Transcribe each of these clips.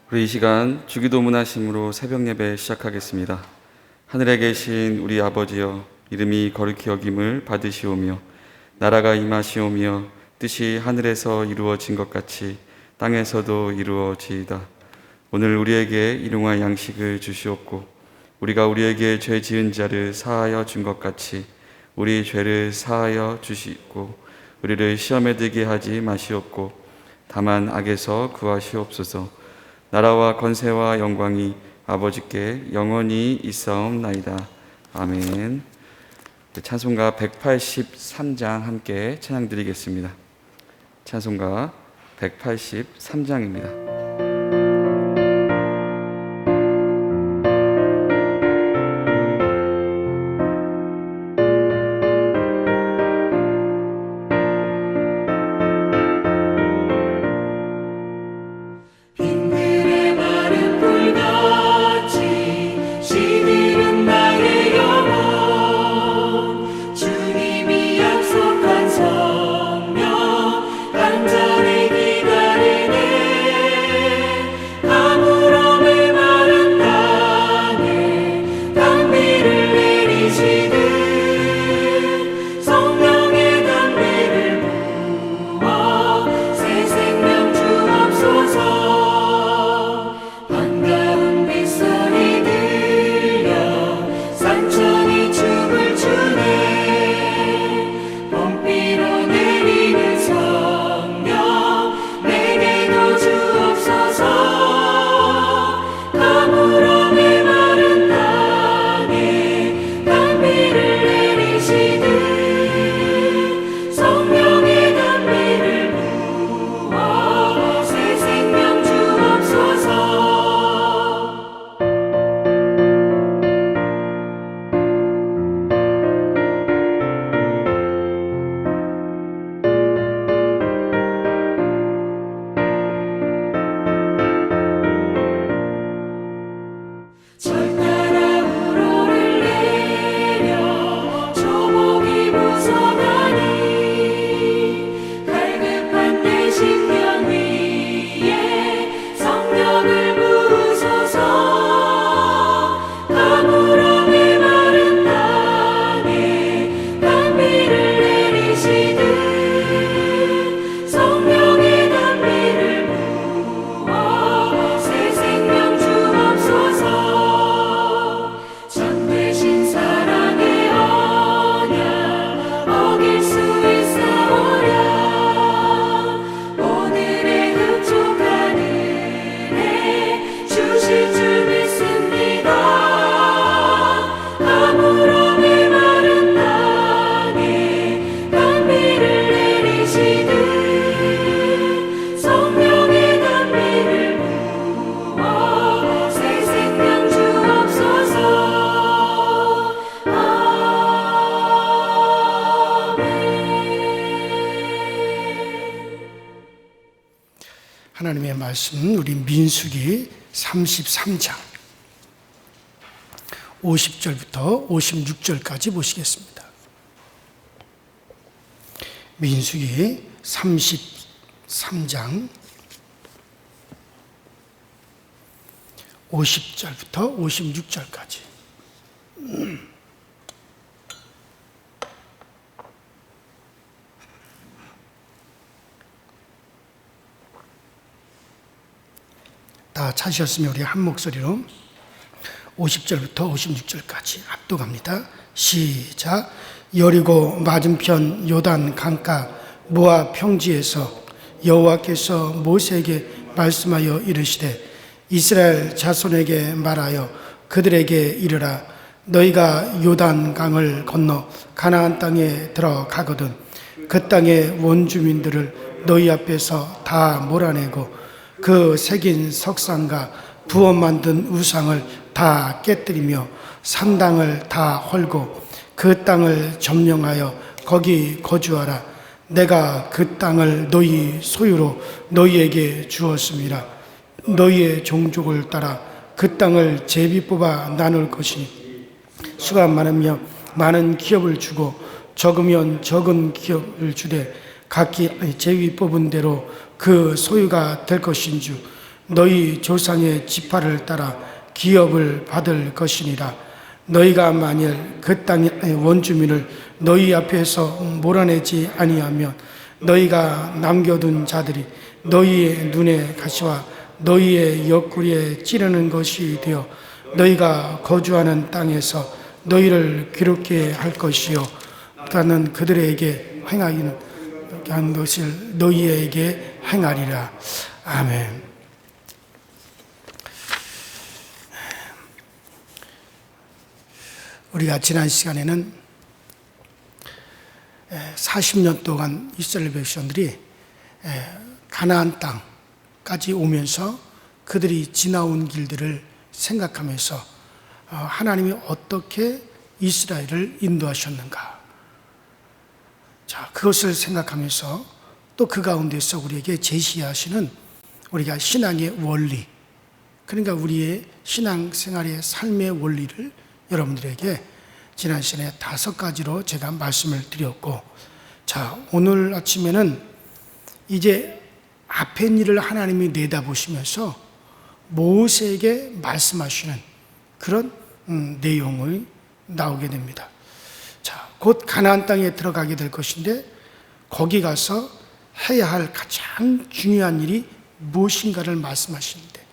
우리 이 시간 주기도문 하심으로 새벽 예배 시작하겠습니다. 하늘에 계신 우리 아버지여, 이름이 거룩히 여김을 받으시오며 나라가 임하시오며 뜻이 하늘에서 이루어진 것 같이 땅에서도 이루어지이다. 오늘 우리에게 일용할 양식을 주시옵고 우리가 우리에게 죄 지은 자를 사하여 준 것 같이 우리 죄를 사하여 주시고 우리를 시험에 들게 하지 마시옵고 다만 악에서 구하시옵소서. 나라와 권세와 영광이 아버지께 영원히 있사옵나이다. 아멘. 찬송가 183장 함께 찬양 드리겠습니다. 찬송가 183장입니다. 하나님의 말씀, 우리 민수기 33장 50절부터 56절까지 보시겠습니다. 민수기 33장 50절부터 56절까지. 다 찾으셨으면 우리 한 목소리로 50절부터 56절까지 압독합니다. 시작. 여리고 맞은편 요단 강가 모압 평지에서 여호와께서 모세에게 말씀하여 이르시되 이스라엘 자손에게 말하여 그들에게 이르라. 너희가 요단 강을 건너 가나안 땅에 들어가거든 그 땅의 원주민들을 너희 앞에서 다 몰아내고 그 새긴 석상과 부어 만든 우상을 다 깨뜨리며 산당을 다 헐고 그 땅을 점령하여 거기 거주하라. 내가 그 땅을 너희 소유로 너희에게 주었습니다. 너희의 종족을 따라 그 땅을 제비 뽑아 나눌 것이니 수가 많으며 많은 기업을 주고 적으면 적은 기업을 주되 각기 제비 뽑은 대로 그 소유가 될 것인 줄 너희 조상의 지파를 따라 기업을 받을 것이니라. 너희가 만일 그 땅의 원주민을 너희 앞에서 몰아내지 아니하면 너희가 남겨둔 자들이 너희의 눈에 가시와 너희의 옆구리에 찌르는 것이 되어 너희가 거주하는 땅에서 너희를 괴롭게 할 것이요 나는 그들에게 행하는 것을 너희에게 행하리라. 아멘. 우리가 지난 시간에는 40년 동안 이스라엘 백성들이 가나안 땅까지 오면서 그들이 지나온 길들을 생각하면서 하나님이 어떻게 이스라엘을 인도하셨는가, 자, 그것을 생각하면서 또 그 가운데서 우리에게 제시하시는 우리가 신앙의 원리, 그러니까 우리의 신앙생활의 삶의 원리를 여러분들에게 지난 시간에 5가지로 제가 말씀을 드렸고, 자, 오늘 아침에는 이제 앞의 일을 하나님이 내다보시면서 모세에게 말씀하시는 그런 내용이 나오게 됩니다. 자, 곧 가나안 땅에 들어가게 될 것인데 거기 가서 해야 할 가장 중요한 일이 무엇인가를 말씀하시는데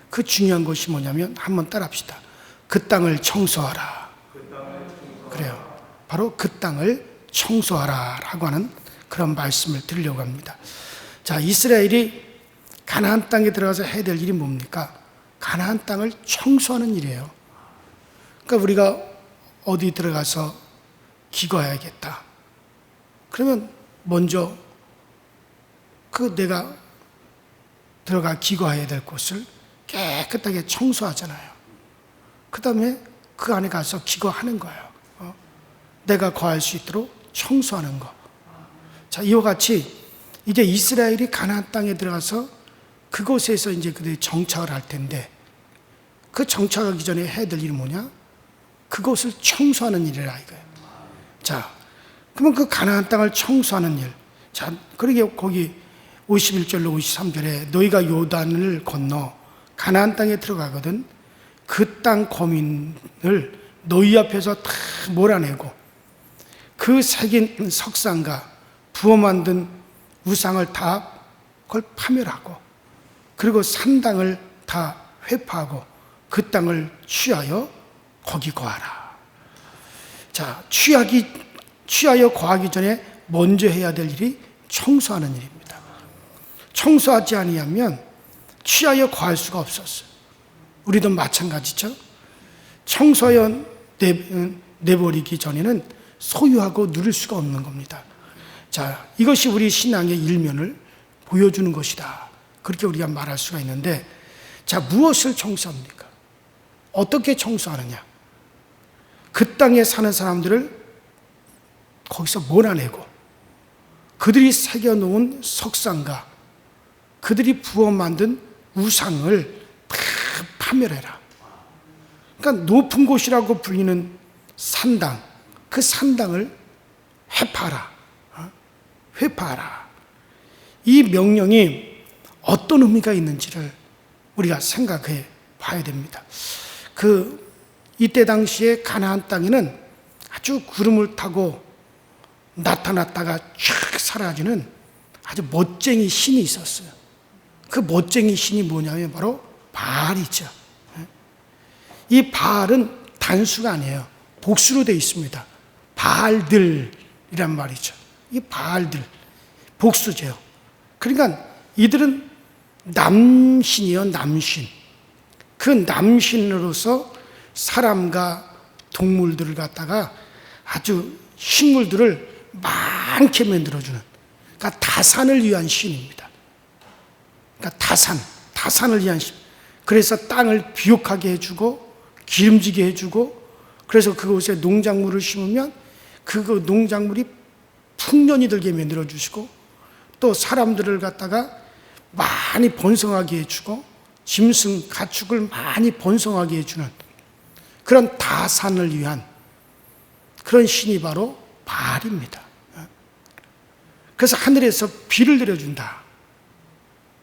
그 중요한 것이 뭐냐면 한번 따라합시다. 그 땅을 청소하라. 그래요. 바로 그 땅을 청소하라 라고 하는 그런 말씀을 드리려고 합니다. 자, 이스라엘이 가나안 땅에 들어가서 해야 될 일이 뭡니까? 가나안 땅을 청소하는 일이에요. 그러니까 우리가 어디 들어가서 기거해야겠다. 그러면 먼저 그 내가 들어가 기거해야 될 곳을 깨끗하게 청소하잖아요. 그 다음에 그 안에 가서 기거하는 거예요. 내가 거할 수 있도록 청소하는 거. 자, 이와 같이 이제 이스라엘이 가나안 땅에 들어가서 그곳에서 이제 그들이 정착을 할 텐데 그 정착하기 전에 해야 될 일이 뭐냐? 그곳을 청소하는 일이라 이거예요. 자, 그러면 그 가나안 땅을 청소하는 일. 자, 그러게 거기 51절로 53절에 너희가 요단을 건너 가나안 땅에 들어가거든 그 땅 거민을 너희 앞에서 다 몰아내고 그 새긴 석상과 부어 만든 우상을 다 그걸 파멸하고 그리고 산당을 다 회파하고 그 땅을 취하여 거기 거하라. 자, 취하여 거하기 전에 먼저 해야 될 일이 청소하는 일입니다. 청소하지 아니하면 취하여 거할 수가 없었어요. 우리도 마찬가지죠. 청소하여 내버리기 전에는 소유하고 누릴 수가 없는 겁니다. 자, 이것이 우리 신앙의 일면을 보여주는 것이다. 그렇게 우리가 말할 수가 있는데, 자, 무엇을 청소합니까? 어떻게 청소하느냐? 그 땅에 사는 사람들을 거기서 몰아내고 그들이 새겨놓은 석상과 그들이 부어 만든 우상을 다 파멸해라. 그러니까 높은 곳이라고 불리는 산당, 그 산당을 회파하라. 회파하라. 이 명령이 어떤 의미가 있는지를 우리가 생각해 봐야 됩니다. 이때 당시에 가나안 땅에는 아주 구름을 타고 나타났다가 쫙 사라지는 아주 멋쟁이 신이 있었어요. 그 멋쟁이 신이 뭐냐면 바로 바알이죠. 이 바알은 단수가 아니에요. 복수로 되어 있습니다. 바알들이란 말이죠. 이 바알들, 복수죠. 그러니까 이들은 남신이요, 남신. 그 남신으로서 사람과 동물들을 갖다가 아주 식물들을 많게 만들어주는, 그러니까 다산을 위한 신입니다. 그러니까 다산을 위한 신. 그래서 땅을 비옥하게 해주고 기름지게 해주고, 그래서 그곳에 농작물을 심으면 그 농작물이 풍년이 들게 만들어 주시고, 또 사람들을 갖다가 많이 번성하게 해주고 짐승, 가축을 많이 번성하게 해주는 그런 다산을 위한 그런 신이 바로 바알입니다. 그래서 하늘에서 비를 내려준다.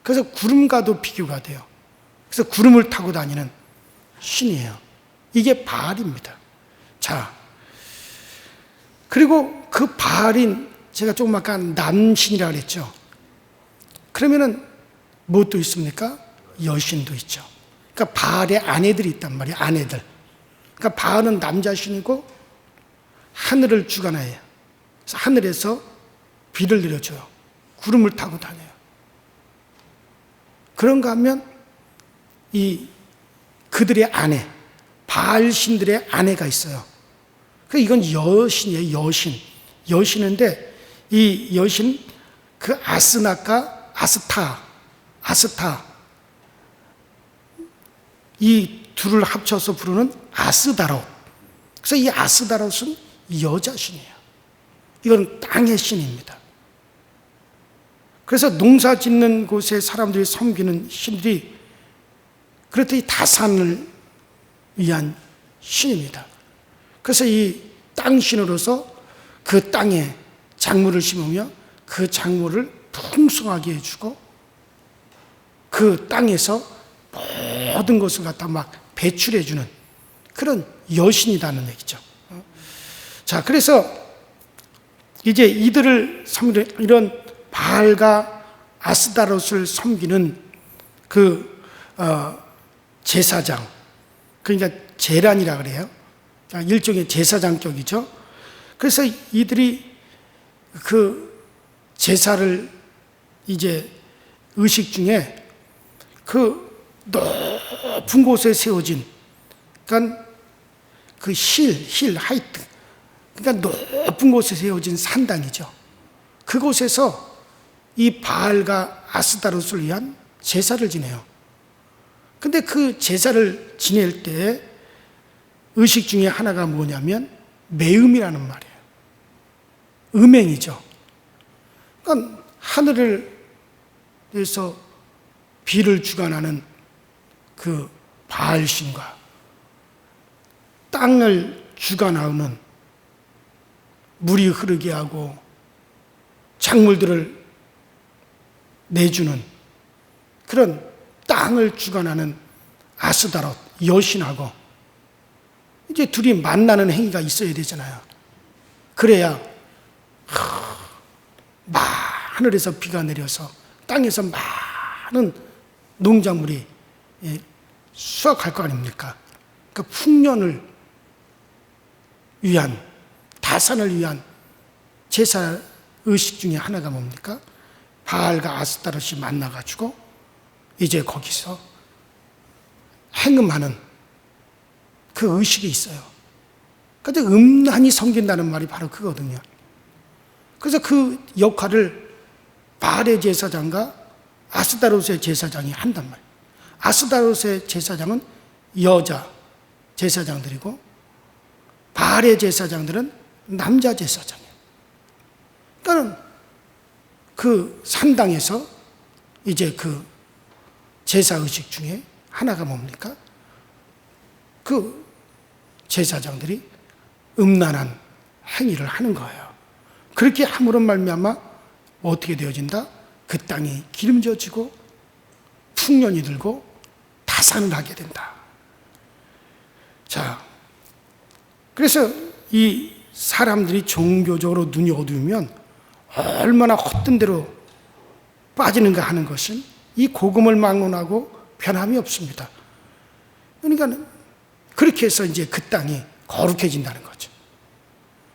그래서 구름과도 비교가 돼요. 그래서 구름을 타고 다니는 신이에요. 이게 바알입니다. 자, 그리고 그 바알인, 제가 조금 아까 남신이라고 그랬죠. 그러면은 무엇도 있습니까? 여신도 있죠. 그러니까 바알의 아내들이 있단 말이에요. 아내들. 그러니까 바알은 남자신이고 하늘을 주관해요. 그래서 하늘에서 비를 내려줘요. 구름을 타고 다녀요. 그런가 하면 그들의 아내, 바알 신들의 아내가 있어요. 이건 여신이에요. 여신. 여신인데 이 여신, 그 아스나카 아스타 이 둘을 합쳐서 부르는 아스다롯. 그래서 이 아스다롯은 여자신이에요. 이건 땅의 신입니다. 그래서 농사 짓는 곳에 사람들이 섬기는 신들이 그렇듯이 다산을 위한 신입니다. 그래서 이 땅신으로서 그 땅에 작물을 심으며 그 작물을 풍성하게 해주고 그 땅에서 모든 것을 갖다 막 배출해주는 그런 여신이라는 얘기죠. 자, 그래서 이제 이들을 섬기는, 이런 바알과 아스다롯을 섬기는 그 제사장, 그러니까 제란이라 그래요. 일종의 제사장격이죠. 그래서 이들이 그 제사를 이제 의식 중에 그 높은 곳에 세워진, 그러니까 그 하이트, 그러니까 높은 곳에 세워진 산당이죠. 그곳에서 이 바알과 아스다롯을 위한 제사를 지내요. 근데 그 제사를 지낼 때 의식 중에 하나가 뭐냐면 매음이라는 말이에요. 음행이죠. 그러니까 하늘에서 비를 주관하는 그 바알신과 땅을 주관하는, 물이 흐르게 하고 작물들을 내주는 그런 땅을 주관하는 아스다롯 여신하고 이제 둘이 만나는 행위가 있어야 되잖아요. 그래야 하늘에서 비가 내려서 땅에서 많은 농작물이 수확할 거 아닙니까? 그 풍년을 위한, 다산을 위한 제사 의식 중에 하나가 뭡니까? 바알과 아스타롯이 만나가지고 이제 거기서 행음하는 그 의식이 있어요. 그런데 음란히 섬긴다는 말이 바로 그거거든요. 그래서 그 역할을 바알의 제사장과 아스다롯의 제사장이 한단 말이에요. 아스다롯의 제사장은 여자 제사장들이고 바알의 제사장들은 남자 제사장이에요. 그러니까 그 산당에서 이제 그 제사 의식 중에 하나가 뭡니까? 그 제사장들이 음란한 행위를 하는 거예요. 그렇게 함으로 말미암아 어떻게 되어진다? 그 땅이 기름져지고 풍년이 들고 다산을 하게 된다. 자, 그래서 이 사람들이 종교적으로 눈이 어두우면 얼마나 헛된 대로 빠지는가 하는 것은 이 복음을 막론하고 변함이 없습니다. 그러니까 그렇게 해서 이제 그 땅이 거룩해진다는 거죠.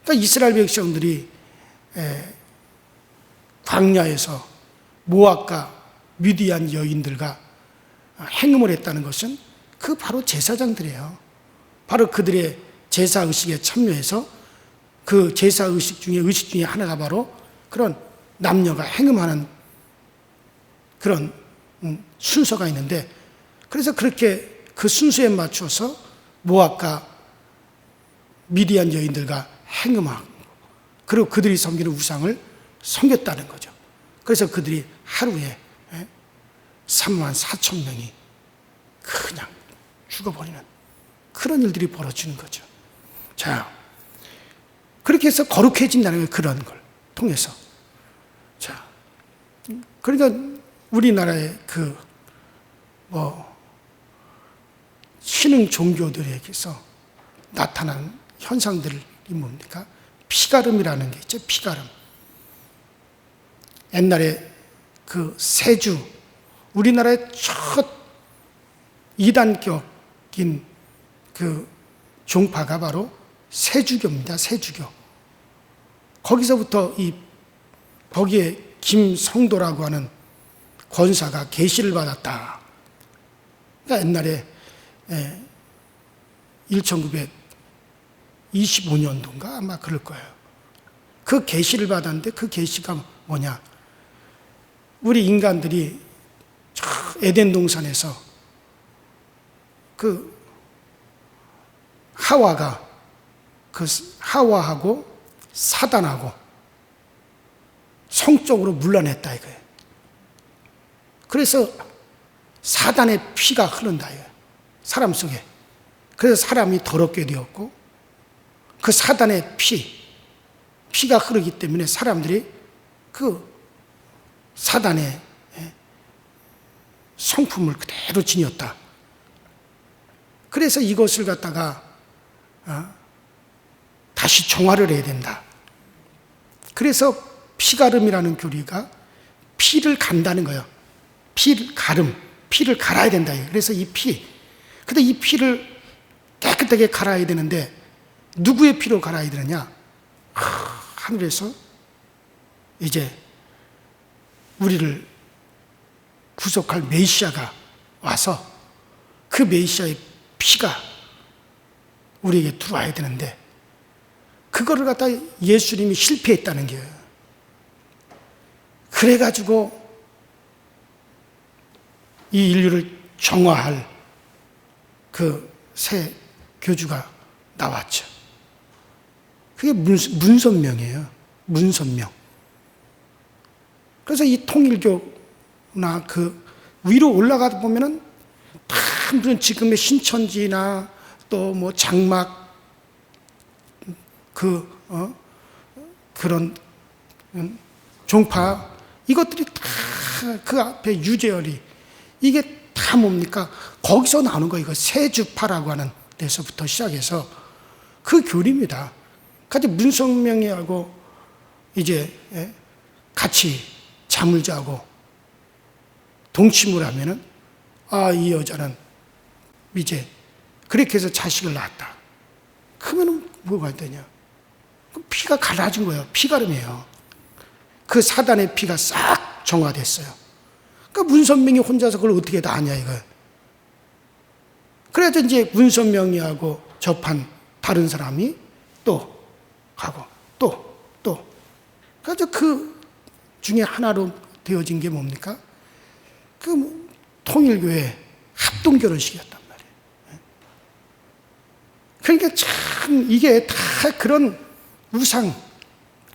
그러니까 이스라엘 백성들이 광야에서 모압과 미디안 여인들과 행음을 했다는 것은 그 바로 제사장들이에요. 바로 그들의 제사 의식에 참여해서 그 제사 의식 중에 하나가 바로 그런 남녀가 행음하는 그런 순서가 있는데, 그래서 그렇게 그 순서에 맞춰서 모압과 미디안 여인들과 행음하고, 그리고 그들이 섬기는 우상을 섬겼다는 거죠. 그래서 그들이 하루에 34,000명이 그냥 죽어버리는 그런 일들이 벌어지는 거죠. 자, 그렇게 해서 거룩해진다는 거예요. 그런 걸 통해서. 자, 그러니까 우리나라의 신흥 종교들에게서 나타난 현상들이 뭡니까? 피가름이라는 게 있죠. 피가름. 옛날에 그 세주, 우리나라의 첫 이단격인 그 종파가 바로 세주교입니다. 세주교. 거기서부터 거기에 김성도라고 하는 권사가 계시를 받았다. 그러니까 옛날에 1925년도인가 아마 그럴 거예요. 그 계시를 받았는데 그 계시가 뭐냐? 우리 인간들이 저 에덴 동산에서 그 하와하고 사단하고 성적으로 물러냈다 이거예요. 그래서 사단의 피가 흐른다 이거예요. 사람 속에. 그래서 사람이 더럽게 되었고 그 사단의 피가 흐르기 때문에 사람들이 그 사단의 성품을 그대로 지녔다. 그래서 이것을 갖다가 다시 정화를 해야 된다. 그래서 피가름이라는 교리가 피를 간다는 거예요. 피를 갈아야 된다. 그래서 근데 이 피를 깨끗하게 갈아야 되는데 누구의 피로 갈아야 되느냐? 하늘에서 이제 우리를 구속할 메시아가 와서 그 메시아의 피가 우리에게 들어와야 되는데 그거를 갖다 예수님이 실패했다는 거예요. 그래가지고 이 인류를 정화할 그 새 교주가 나왔죠. 그게 문선명이에요. 문선명. 그래서 이 통일교나 그 위로 올라가다 보면은 다 무슨 지금의 신천지나 또 뭐 장막 그런 종파 이것들이 다 그 앞에 유재열이 이게 다 뭡니까? 거기서 나오는 거 이거 세주파라고 하는 데서부터 시작해서 그 교리입니다. 같이 문성명이하고 이제 같이 잠을 자고 동침을 하면은 이 여자는 이제 그렇게 해서 자식을 낳았다. 그러면은 뭐가 되냐? 피가 갈라진 거예요. 피가름이에요. 그 사단의 피가 싹 정화됐어요. 그러니까 문선명이 혼자서 그걸 어떻게 다 아냐 이거. 그래서 이제 문선명이하고 접한 다른 사람이 또 가고 또 그래서 그 중에 하나로 되어진 게 뭡니까? 그 통일교회 합동 결혼식이었단 말이에요. 그러니까 참 이게 다 그런 우상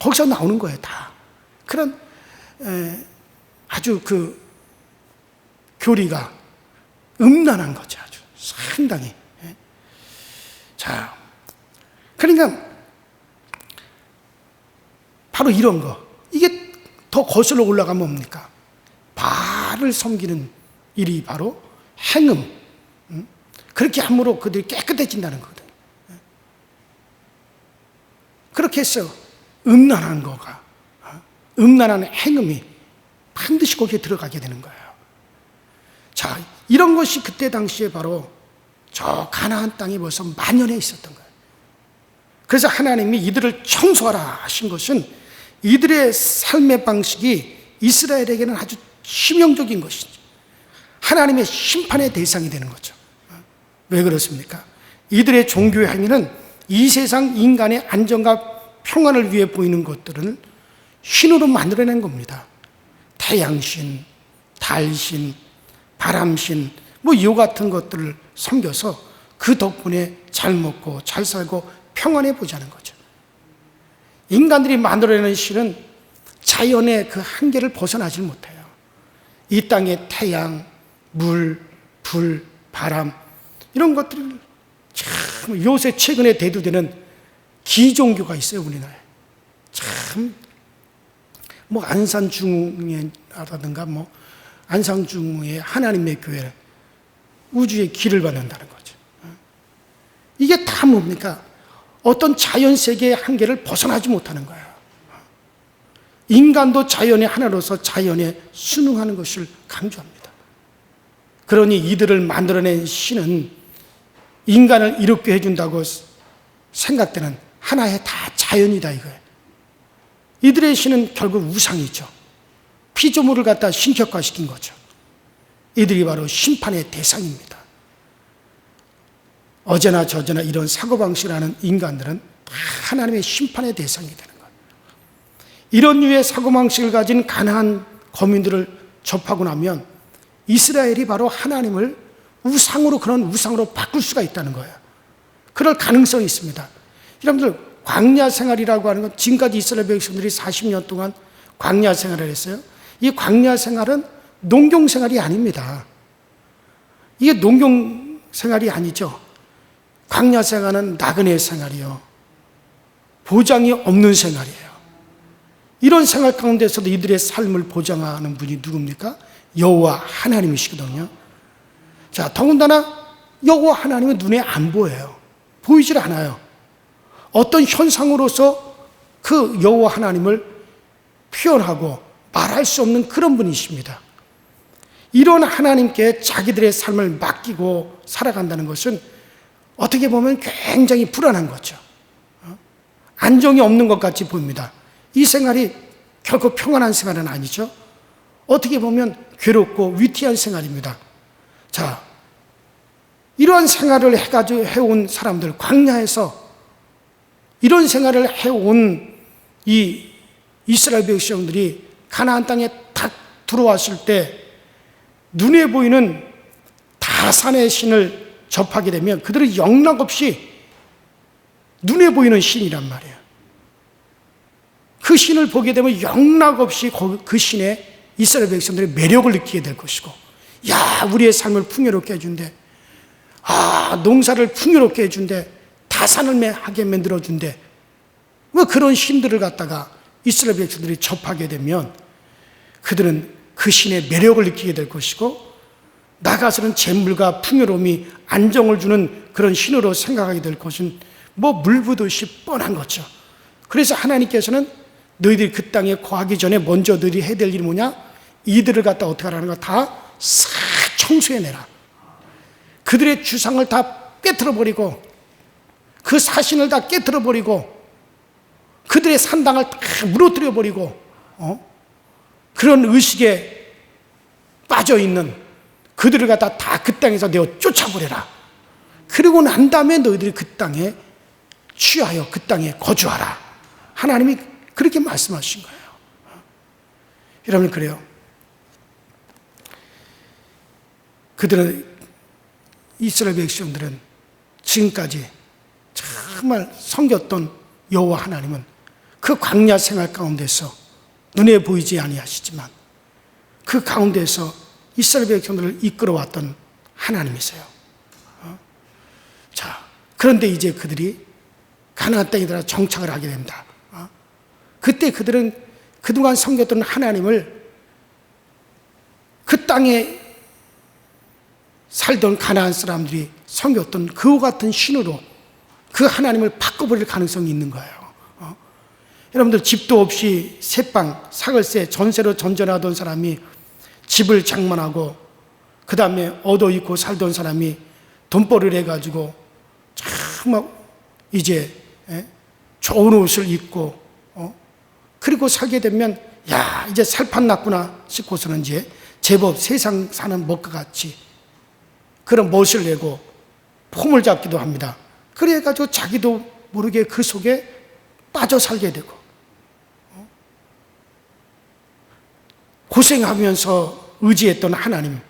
거기서 나오는 거예요. 다 그런 아주 그 교리가 음란한 거죠. 아주 상당히. 자, 그러니까 바로 이런 거. 이게 더 거슬러 올라가면 뭡니까? 바알을 섬기는 일이 바로 행음. 그렇게 함으로 그들이 깨끗해진다는 거거든. 그렇게 해서 음란한 거가, 음란한 행음이 반드시 거기에 들어가게 되는 거예요. 자, 이런 것이 그때 당시에 바로 저 가나안 땅에 벌써 만연해 있었던 거예요. 그래서 하나님이 이들을 청소하라 하신 것은 이들의 삶의 방식이 이스라엘에게는 아주 치명적인 것이죠. 하나님의 심판의 대상이 되는 거죠. 왜 그렇습니까? 이들의 종교의 행위는 이 세상 인간의 안정과 평안을 위해 보이는 것들을 신으로 만들어낸 겁니다. 태양신, 달신, 바람신, 뭐 이 같은 것들을 섬겨서 그 덕분에 잘 먹고 잘 살고 평안해 보자는 거죠. 인간들이 만들어내는 신은 자연의 그 한계를 벗어나질 못해요. 이 땅의 태양, 물, 불, 바람 이런 것들을 참 요새 최근에 대두되는 기종교가 있어요. 우리나라에 참 뭐 안산중흥회라든가 뭐 안산중흥회 하나님의 교회 우주의 길을 받는다는 거죠. 이게 다 뭡니까? 어떤 자연 세계의 한계를 벗어나지 못하는 거예요. 인간도 자연의 하나로서 자연에 순응하는 것을 강조합니다. 그러니 이들을 만들어낸 신은 인간을 이롭게 해준다고 생각되는 하나의 다 자연이다 이거예요. 이들의 신은 결국 우상이죠. 피조물을 갖다 신격화시킨 거죠. 이들이 바로 심판의 대상입니다. 어제나 저제나 이런 사고방식을 하는 인간들은 다 하나님의 심판의 대상이 되는 거예요. 이런 류의 사고방식을 가진 가나안 거민들을 접하고 나면 이스라엘이 바로 하나님을 우상으로, 그런 우상으로 바꿀 수가 있다는 거예요. 그럴 가능성이 있습니다. 여러분들, 광야 생활이라고 하는 건 지금까지 이스라엘 백성들이 40년 동안 광야 생활을 했어요. 이 광야 생활은 농경 생활이 아닙니다. 이게 농경 생활이 아니죠. 광야 생활은 나그네 생활이요. 보장이 없는 생활이에요. 이런 생활 가운데서도 이들의 삶을 보장하는 분이 누굽니까? 여호와 하나님이시거든요. 자, 더군다나 여호와 하나님은 눈에 안 보여요. 보이질 않아요. 어떤 현상으로서 그 여호와 하나님을 표현하고 말할 수 없는 그런 분이십니다. 이런 하나님께 자기들의 삶을 맡기고 살아간다는 것은 어떻게 보면 굉장히 불안한 거죠. 안정이 없는 것 같이 보입니다. 이 생활이 결코 평안한 생활은 아니죠. 어떻게 보면 괴롭고 위태한 생활입니다. 자, 이러한 생활을 해온 사람들, 광야에서 이런 생활을 해온 이 이스라엘 백성들이 가나안 땅에 딱 들어왔을 때 눈에 보이는 다산의 신을 접하게 되면 그들은 영락없이 눈에 보이는 신이란 말이에요. 그 신을 보게 되면 영락없이 그 신에 이스라엘 백성들이 매력을 느끼게 될 것이고, 야, 우리의 삶을 풍요롭게 해준대. 아, 농사를 풍요롭게 해준대. 다산을 하게 만들어준대. 뭐 그런 신들을 갖다가 이스라엘 백성들이 접하게 되면 그들은 그 신의 매력을 느끼게 될 것이고, 나가서는 재물과 풍요로움이 안정을 주는 그런 신으로 생각하게 될 것은 뭐 물부듯이 뻔한 거죠. 그래서 하나님께서는 너희들이 그 땅에 거하기 전에 먼저 너희들이 해야 될 일이 뭐냐? 이들을 갖다 어떻게 하라는 거 다 싹 청소해내라. 그들의 주상을 다 깨트려버리고 그 사신을 다 깨트려버리고 그들의 산당을 다 무너뜨려버리고 그런 의식에 빠져있는 그들을 갖다 다 그 땅에서 내어 쫓아버려라. 그러고 난 다음에 너희들이 그 땅에 취하여 그 땅에 거주하라. 하나님이 그렇게 말씀하신 거예요. 여러분, 그래요. 그들은, 이스라엘 백성들은 지금까지 정말 섬겼던 여호와 하나님은 그 광야 생활 가운데서 눈에 보이지 아니하시지만 그 가운데서 이스라엘 백성들을 이끌어왔던 하나님이세요. 자, 그런데 이제 그들이 가나안 땅에 들어 정착을 하게 됩니다. 그때 그들은 그동안 섬겼던 하나님을 그 땅에 살던 가나안 사람들이 섬겼던 그와 같은 신으로 그 하나님을 바꿔버릴 가능성이 있는 거예요. 여러분들, 집도 없이 새빵, 사글세, 전세로 전전하던 사람이 집을 장만하고 그 다음에 얻어 입고 살던 사람이 돈벌이를 해가지고 정말 이제 좋은 옷을 입고 그리고 살게 되면, 야, 이제 살판 났구나 싶고서는 이제 제법 세상 사는 것과 같이 그런 멋을 내고 폼을 잡기도 합니다. 그래가지고 자기도 모르게 그 속에 빠져 살게 되고 고생하면서 의지했던 하나님,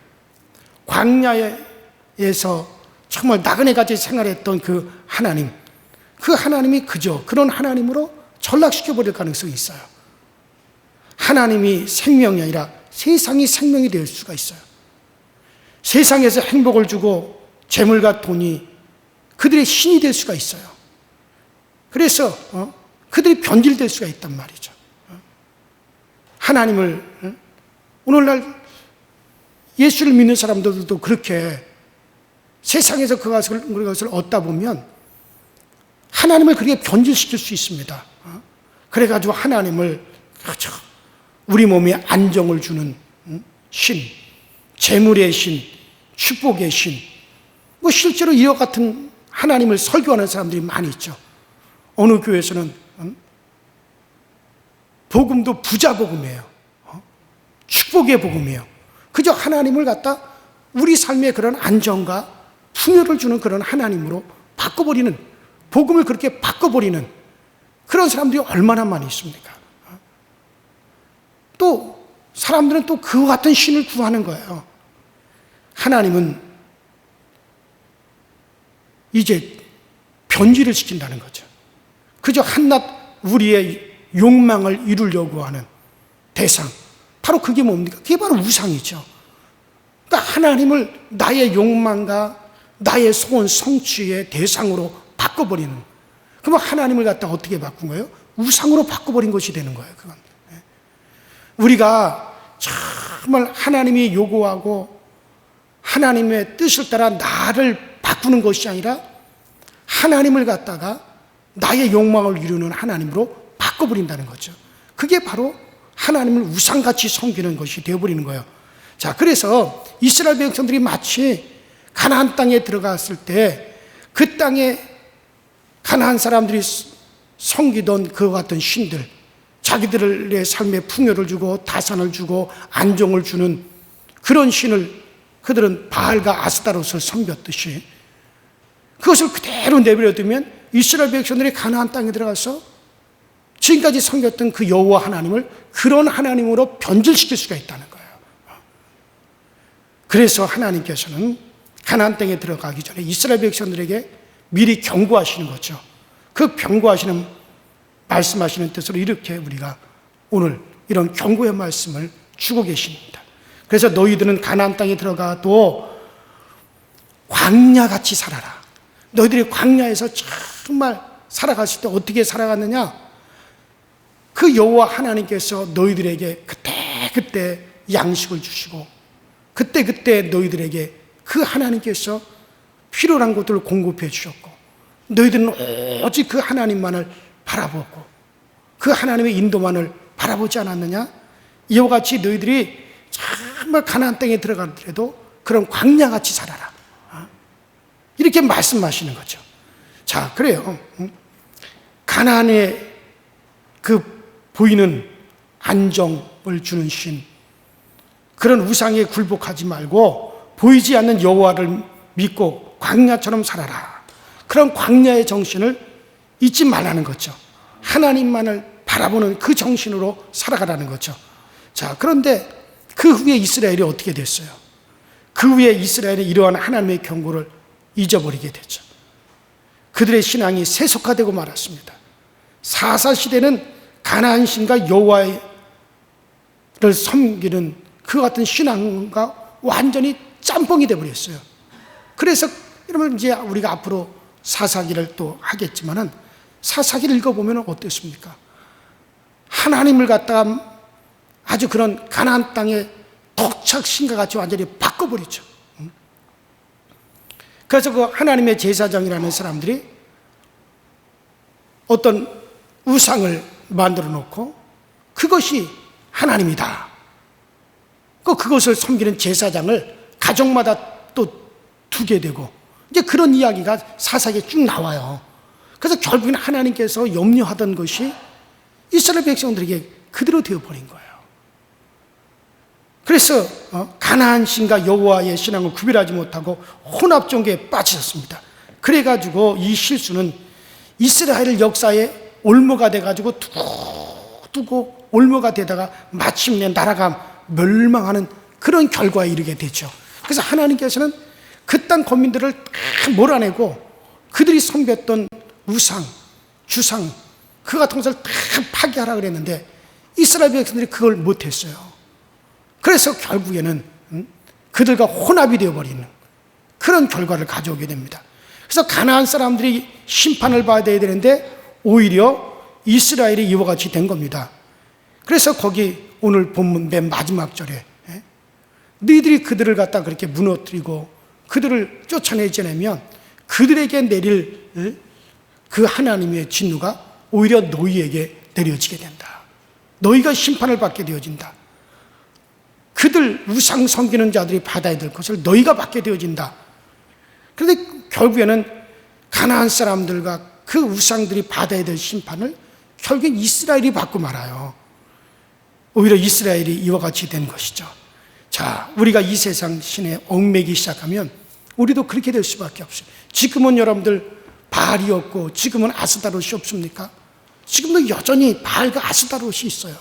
광야에서 정말 나그네같이 생활했던 그 하나님이 그저 그런 하나님으로 전락시켜버릴 가능성이 있어요. 하나님이 생명이 아니라 세상이 생명이 될 수가 있어요. 세상에서 행복을 주고 재물과 돈이 그들의 신이 될 수가 있어요. 그래서 그들이 변질될 수가 있단 말이죠. 하나님을 오늘날 예수를 믿는 사람들도 그렇게 세상에서 그것을 얻다 보면 하나님을 그렇게 변질시킬 수 있습니다. 그래가지고 하나님을 우리 몸에 안정을 주는 신, 재물의 신, 축복의 신, 뭐 실제로 이와 같은 하나님을 설교하는 사람들이 많이 있죠. 어느 교회에서는 복음도 부자 복음이에요. 축복의 복음이에요. 그저 하나님을 갖다 우리 삶에 그런 안정과 풍요를 주는 그런 하나님으로 바꿔버리는, 복음을 그렇게 바꿔버리는 그런 사람들이 얼마나 많이 있습니까? 또 사람들은 또 그와 같은 신을 구하는 거예요. 하나님은 이제 변질을 시킨다는 거죠. 그저 한낱 우리의 욕망을 이루려고 하는 대상, 바로 그게 뭡니까? 그게 바로 우상이죠. 그러니까 하나님을 나의 욕망과 나의 소원 성취의 대상으로 바꿔버리는, 그러면 하나님을 갖다 어떻게 바꾼 거예요? 우상으로 바꿔버린 것이 되는 거예요. 그건 우리가 정말 하나님이 요구하고 하나님의 뜻을 따라 나를 바꾸는 것이 아니라 하나님을 갖다가 나의 욕망을 이루는 하나님으로 바꿔버린다는 거죠. 그게 바로 하나님을 우상같이 섬기는 것이 되어버리는 거예요. 자, 그래서 이스라엘 백성들이 마치 가나안 땅에 들어갔을 때 그 땅에 가나안 사람들이 섬기던 그와 같은 신들, 자기들의 삶에 풍요를 주고 다산을 주고 안정을 주는 그런 신을 그들은 바알과 아스타롯을 섬겼듯이 그것을 그대로 내버려두면 이스라엘 백성들이 가나안 땅에 들어가서 지금까지 섬겼던 그 여호와 하나님을 그런 하나님으로 변질시킬 수가 있다는 거예요. 그래서 하나님께서는 가나안 땅에 들어가기 전에 이스라엘 백성들에게 미리 경고하시는 거죠. 그 경고하시는, 말씀하시는 뜻으로 이렇게 우리가 오늘 이런 경고의 말씀을 주고 계십니다. 그래서 너희들은 가나안 땅에 들어가도 광야같이 살아라. 너희들이 광야에서 정말 살아갔을 때 어떻게 살아갔느냐? 그 여호와 하나님께서 너희들에게 그때 양식을 주시고 그때 너희들에게 그 하나님께서 필요한 것들을 공급해 주셨고 너희들은 오직 그 하나님만을 바라보고 그 하나님의 인도만을 바라보지 않았느냐? 이와 같이 너희들이 정말 가나안 땅에 들어가더라도 그런 광야같이 살아라. 이렇게 말씀하시는 거죠. 자, 그래요. 가나안에 그 보이는 안정을 주는 신, 그런 우상에 굴복하지 말고 보이지 않는 여호와를 믿고 광야처럼 살아라. 그런 광야의 정신을 잊지 말라는 거죠. 하나님만을 바라보는 그 정신으로 살아가라는 거죠. 자, 그런데 그 후에 이스라엘이 어떻게 됐어요? 그 후에 이스라엘이 이러한 하나님의 경고를 잊어버리게 됐죠. 그들의 신앙이 세속화되고 말았습니다. 사사시대는 가나안 신과 여호와를 섬기는 그 같은 신앙과 완전히 짬뽕이 되어버렸어요. 그래서 여러분 이제 우리가 앞으로 사사기를 또 하겠지만은 사사기를 읽어보면 어땠습니까? 하나님을 갖다가 아주 그런 가나안 땅의 독착신과 같이 완전히 바꿔버리죠. 그래서 그 하나님의 제사장이라는 사람들이 어떤 우상을 만들어 놓고 그것이 하나님이다. 그것을 섬기는 제사장을 가정마다 또 두게 되고 이제 그런 이야기가 사사기에 쭉 나와요. 그래서 결국엔 하나님께서 염려하던 것이 이스라엘 백성들에게 그대로 되어버린 거예요. 그래서 가나안 신과 여호와의 신앙을 구별하지 못하고 혼합 종교에 빠지셨습니다. 그래가지고 이 실수는 이스라엘 역사에 올무가 돼가지고 두고 올무가 되다가 마침내 나라가 멸망하는 그런 결과에 이르게 되죠. 그래서 하나님께서는 그 땅 거민들을 다 몰아내고 그들이 섬겼던 우상, 주상, 그 같은 것을 다 파괴하라 그랬는데 이스라엘 백성들이 그걸 못했어요. 그래서 결국에는 그들과 혼합이 되어버리는 그런 결과를 가져오게 됩니다. 그래서 가나안 사람들이 심판을 받아야 되는데 오히려 이스라엘이 이와 같이 된 겁니다. 그래서 거기 오늘 본문 맨 마지막 절에 너희들이 그들을 갖다 그렇게 무너뜨리고 그들을 쫓아내지 않으면 그들에게 내릴 그 하나님의 진노가 오히려 너희에게 내려지게 된다. 너희가 심판을 받게 되어진다. 그들 우상 섬기는 자들이 받아야 될 것을 너희가 받게 되어진다. 그런데 결국에는 가나안 사람들과 그 우상들이 받아야 될 심판을 결국 이스라엘이 받고 말아요. 오히려 이스라엘이 이와 같이 된 것이죠. 자, 우리가 이 세상 신에 얽매기 시작하면 우리도 그렇게 될 수밖에 없어요. 지금은 여러분들 바알이 없고 지금은 아스다롯이 없습니까? 지금도 여전히 바알과 아스다롯이 있어요.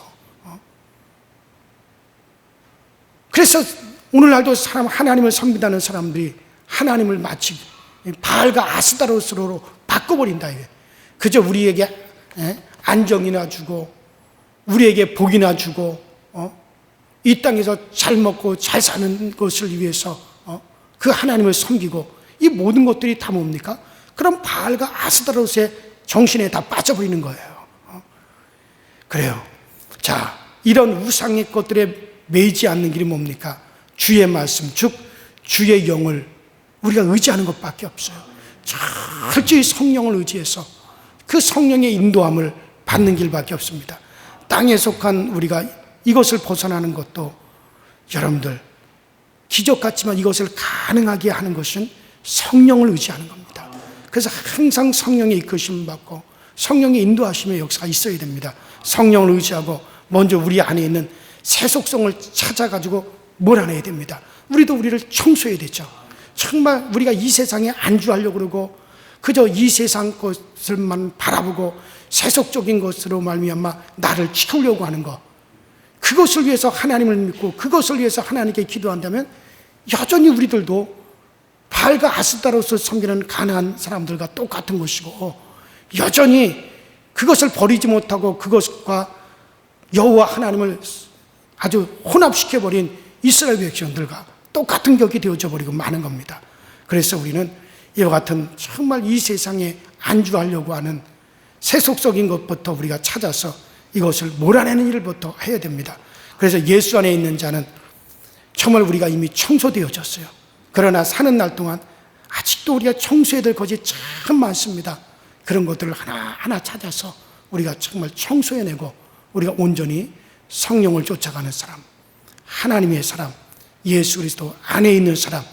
그래서 오늘날도 하나님을 섬긴다는 사람들이 하나님을 마치 바알과 아스다롯으로 바꿔버린다. 그저 우리에게 안정이나 주고 우리에게 복이나 주고 이 땅에서 잘 먹고 잘 사는 것을 위해서 그 하나님을 섬기고 이 모든 것들이 다 뭡니까? 그럼 바알과 아스다롯의 정신에 다 빠져버리는 거예요. 그래요. 자, 이런 우상의 것들에 매이지 않는 길이 뭡니까? 주의 말씀, 즉 주의 영을 우리가 의지하는 것밖에 없어요. 철저히 성령을 의지해서 그 성령의 인도함을 받는 길밖에 없습니다. 땅에 속한 우리가 이것을 벗어나는 것도 여러분들 기적 같지만 이것을 가능하게 하는 것은 성령을 의지하는 겁니다. 그래서 항상 성령의 이끄심을 받고 성령의 인도하심의 역사가 있어야 됩니다. 성령을 의지하고 먼저 우리 안에 있는 새 속성을 찾아가지고 몰아내야 됩니다. 우리도 우리를 청소해야 되죠. 정말 우리가 이 세상에 안주하려고 그러고 그저 이 세상 것을만 바라보고 세속적인 것으로 말미암아 나를 채우려고 하는 것, 그것을 위해서 하나님을 믿고 그것을 위해서 하나님께 기도한다면 여전히 우리들도 바알과 아스다롯을 섬기는 가나안 사람들과 똑같은 것이고 여전히 그것을 버리지 못하고 그것과 여호와 하나님을 아주 혼합시켜버린 이스라엘 백성들과 똑같은 격이 되어져 버리고 마는 겁니다. 그래서 우리는 이와 같은 정말 이 세상에 안주하려고 하는 세속적인 것부터 우리가 찾아서 이것을 몰아내는 일부터 해야 됩니다. 그래서 예수 안에 있는 자는 정말 우리가 이미 청소되어졌어요. 그러나 사는 날 동안 아직도 우리가 청소해야 될 것이 참 많습니다. 그런 것들을 하나하나 찾아서 우리가 정말 청소해내고 우리가 온전히 성령을 쫓아가는 사람, 하나님의 사람, 예수 그리스도 안에 있는 사람,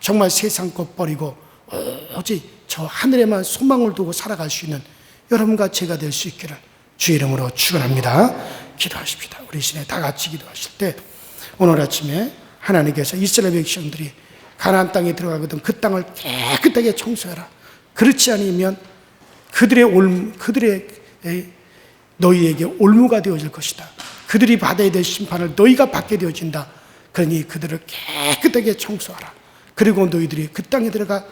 정말 세상 것 버리고 오직 저 하늘에만 소망을 두고 살아갈 수 있는 여러분과 제가 될 수 있기를 주의 이름으로 축원합니다. 기도하십시다. 우리 시내 다 같이 기도하실 때 오늘 아침에 하나님께서 이스라엘 백성들이 가나안 땅에 들어가거든 그 땅을 깨끗하게 청소해라. 그렇지 않으면 그들의 너희에게 올무가 되어질 것이다. 그들이 받아야 될 심판을 너희가 받게 되어진다. 그러니 그들을 깨끗하게 청소하라. 그리고 너희들이 그 땅에 들어가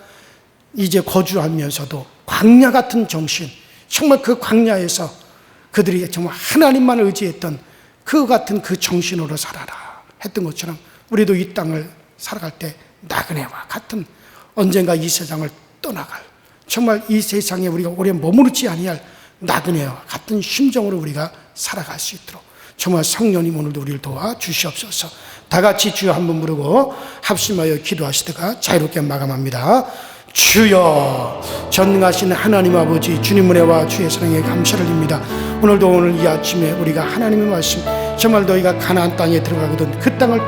이제 거주하면서도 광야 같은 정신, 정말 그 광야에서 그들이 정말 하나님만 의지했던 그 같은 그 정신으로 살아라 했던 것처럼 우리도 이 땅을 살아갈 때 나그네와 같은 언젠가 이 세상을 떠나갈 정말 이 세상에 우리가 오래 머무르지 아니할 나그네와 같은 심정으로 우리가 살아갈 수 있도록 정말 성령님 오늘도 우리를 도와주시옵소서. 다 같이 주여 한번 부르고 합심하여 기도하시다가 자유롭게 마감합니다. 주여, 전능하신 하나님 아버지, 주님 은혜와 주의 사랑에 감사를 드립니다. 오늘 이 아침에 우리가 하나님의 말씀, 정말 너희가 가나안 땅에 들어가거든 그 땅을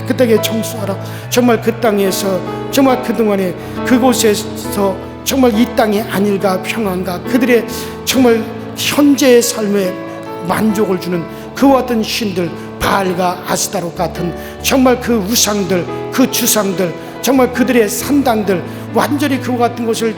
깨끗하게 청소하라. 정말 그 땅에서 정말 그동안에 그곳에서 정말 이 땅의 안일과 평안과 그들의 정말 현재의 삶에 만족을 주는 그와 같은 신들, 바알과 아스다롯 같은 정말 그 우상들, 그 주상들, 정말 그들의 산당들 완전히 그와 같은 것을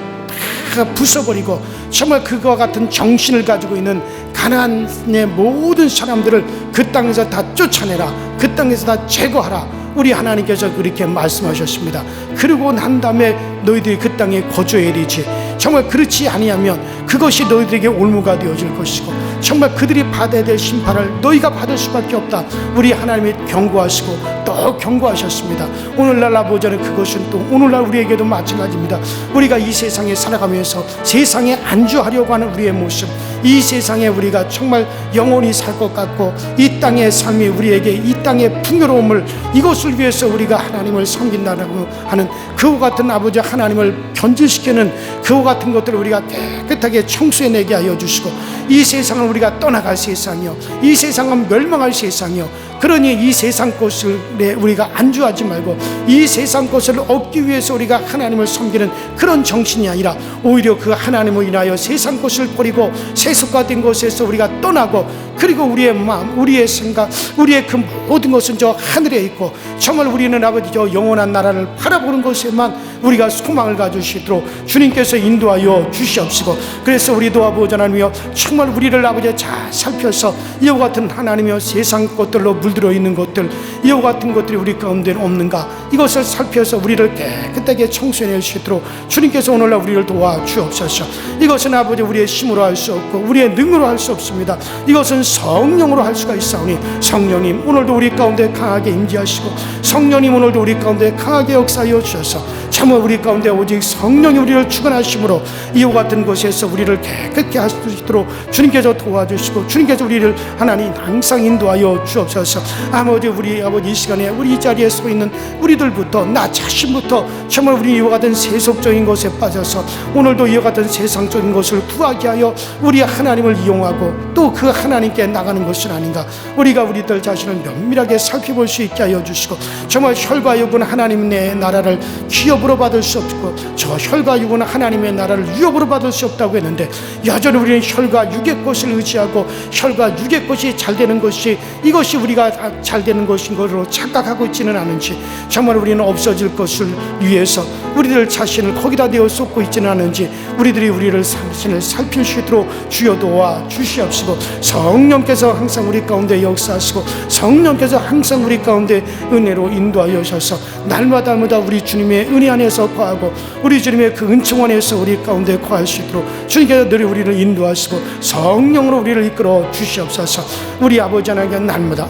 다 부숴버리고 정말 그와 같은 정신을 가지고 있는 가나안의 모든 사람들을 그 땅에서 다 쫓아내라. 그 땅에서 다 제거하라. 우리 하나님께서 그렇게 말씀하셨습니다. 그러고 난 다음에 너희들이 그 땅에 거주해야 되지. 정말 그렇지 아니하면 그것이 너희들에게 올무가 되어질 것이고 정말 그들이 받아야 될 심판을 너희가 받을 수밖에 없다. 우리 하나님이 경고하시고 또 또 경고하셨습니다. 오늘날 아버지는 그것은 또 오늘날 우리에게도 마찬가지입니다. 우리가 이 세상에 살아가면서 세상에 안주하려고 하는 우리의 모습, 이 세상에 우리가 정말 영원히 살 것 같고 이 땅의 삶이 우리에게 이 땅의 풍요로움을 이것을 위해서 우리가 하나님을 섬긴다고 하는 그와 같은 아버지 하나님을 변질시키는 그와 같은 것들을 우리가 깨끗하게 청소해내게 하여 주시고, 이 세상을 우리가 떠나갈 세상이요, 이 세상은 멸망할 세상이요, 그러니 이 세상 것을 우리가 안주하지 말고 이 세상 것을 얻기 위해서 우리가 하나님을 섬기는 그런 정신이 아니라 오히려 그 하나님을 인하여 세상 것을 버리고 세속화된 것에서 우리가 떠나고, 그리고 우리의 마음, 우리의 생각, 우리의 그 모든 것은 저 하늘에 있고 정말 우리는 아버지 저 영원한 나라를 바라보는 것에만 우리가 소망을 가질 수 있도록 주님께서 인도하여 주시옵시고, 그래서 우리도 아버지 하나님이여 정말 우리를 아버지 잘 살펴서 이와 같은 하나님이여 세상 것들로 물들어 있는 것들, 이와 같은 것들이 우리 가운데 없는가, 이것을 살펴서 우리를 깨끗하게 청소해낼 수 있도록 주님께서 오늘날 우리를 도와주옵소서. 이것은 아버지 우리의 힘으로 할 수 없고 우리의 능으로 할 수 없습니다. 이것은 성령으로 할 수가 있사오니, 성령님 오늘도 우리 가운데 강하게 임재하시고 성령님 오늘도 우리 가운데 강하게 역사하여 주셔서 참으로 우리 가운데 오직 성령이 우리를 주관하심으로 이와 같은 것에서 우리를 깨끗게 할 수 있도록 주님께서 도와주시고 주님께서 우리를 하나님 항상 인도하여 주옵소서. 아버지 우리 아버지 이 시간에 우리 이 자리에 서 있는 우리들부터 나 자신부터 정말 우리 이와 같은 세속적인 것에 빠져서 오늘도 이와 같은 세상적인 것을 구하게 하여 우리 하나님을 이용하고 또 그 하나님께 나가는 것은 아닌가, 우리가 우리들 자신을 면밀하게 살펴볼 수 있게 하여 주시고, 정말 혈과 육은 하나님의 나라를 기업으로 받을 수 없고 저 혈과 육은 하나님의 나라를 유업으로 받을 수 없다고 했는데, 여전히 우리는 혈과 육의 것을 의지하고 혈과 육의 것이 잘 되는 것이 이것이 우리가 잘 되는 것인 것으로 착각하고 있지는 않은지, 정말 우리는 없어질 것을 위해서 우리들 자신을 거기다 내어 쏟고 있지는 않은지 우리들이 우리를 자신을 살필 수 있도록 주여 도와 주시옵시고, 성령께서 항상 우리 가운데 역사하시고 성령께서 항상 우리 가운데 은혜로 인도하여 주셔서 날마다 우리 주님의 은혜 안에서 거하고 우리 주님의 그 은총 안에서 우리 가운데 거할 수 있도록 주님께서 늘 우리를 인도하시고 성령으로 우리를 이끌어 주시옵소서. 우리 아버지 하나님 날마다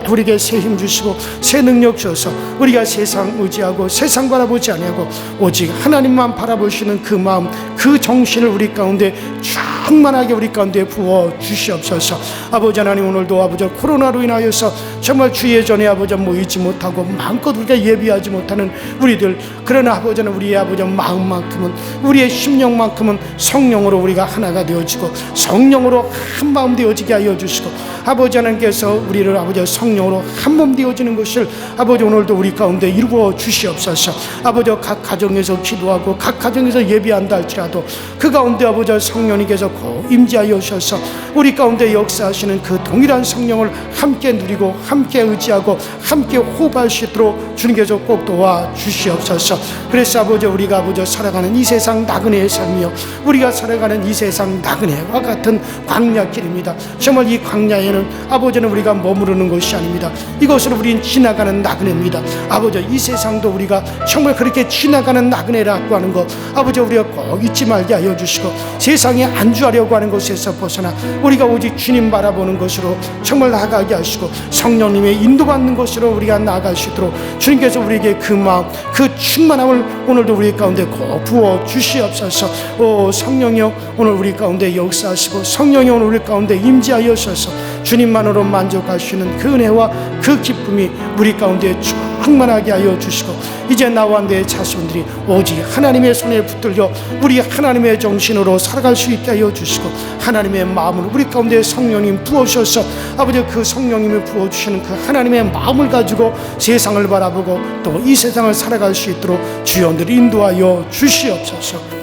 우리에게 새 힘 주시고 새 능력 주셔서 우리가 세상 의지하고 세상 바라보지 아니하고 오직 하나님만 바라보시는 그 마음, 그 정신을 우리 가운데 충만하게 우리 가운데 부어 주시옵소서. 아버지 하나님 오늘도 아버지 코로나로 인하여서 정말 주의 전에 아버지 모이지 못하고 마음껏 우리가 예비하지 못하는 우리들, 그러나 아버지는 우리의 아버지 마음만큼은 우리의 심령만큼은 성령으로 우리가 하나가 되어지고 성령으로 한 마음 되어지게 하여 주시고, 아버지 하나님께서 우리를 아버지 성령으로 한 몸 되어지는 것을 아버지 오늘도 우리 가운데 이루어 주시옵소서. 아버지 각 가정에서 기도하고 각 가정에서 예비한다 할지라도 그 가운데 아버지 성령님께서 고 임재하여 주셔서 우리 가운데 역사하시는 그 동일한 성령을 함께 누리고 함께 의지하고 함께 호흡할 수 있도록 주님께서 꼭 도와 주시옵소서. 그래서 아버지 우리가 아버지 살아가는 이 세상 나그네의 삶이요, 우리가 살아가는 이 세상 나그네와 같은 광야길입니다. 정말 이 광야에는 아버지는 우리가 머무르는 것이 아닙니다. 이것을 우린 지나가는 나그네입니다. 아버지 이 세상도 우리가 정말 그렇게 지나가는 나그네라고 하는 것 아버지 우리가 꼭 잊지 말게 하여 주시고, 세상에 안주하려고 하는 것에서 벗어나 우리가 오직 주님 바라보는 것으로 정말 나아가게 하시고 성령님의 인도받는 것으로 우리가 나아갈 수 있도록 주님께서 우리에게 그 마음, 그 충만함을 오늘도 우리 가운데 꼭 부어 주시옵소서. 오 성령이여 오늘 우리 가운데 역사하시고 성령이 오늘 우리 가운데 임재하여 주셔서 주님만으로 만족하시는 그 은혜와 그 기쁨이 우리 가운데 충만하게 하여 주시고, 이제 나와 내 자손들이 오직 하나님의 손에 붙들려 우리 하나님의 정신으로 살아갈 수 있게 하여 주시고, 하나님의 마음을 우리 가운데 성령님 부어주셔서 아버지 그 성령님이 부어주시는 그 하나님의 마음을 가지고 세상을 바라보고 또 이 세상을 살아갈 수 있도록 주여 늘 인도하여 주시옵소서.